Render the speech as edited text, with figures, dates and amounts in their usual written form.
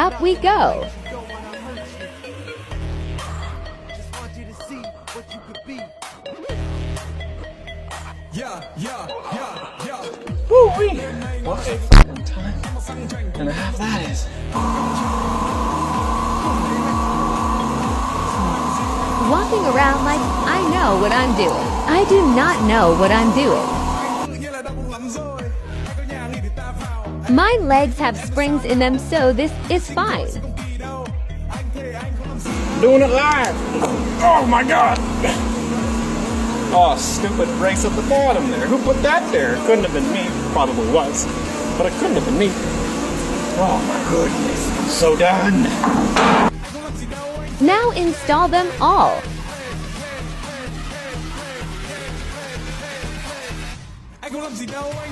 Up we go. Woo-wee! What a fucking time and a half that is. Walking around like I know what I'm doing. I do not know what I'm doing. My legs have springs in them, so this is fine. Doing it live! Oh my god! Oh, stupid brace at the bottom there. Who put that there? Couldn't have been me. Probably was. But it couldn't have been me. Oh my goodness. I'm so done. Now install them all.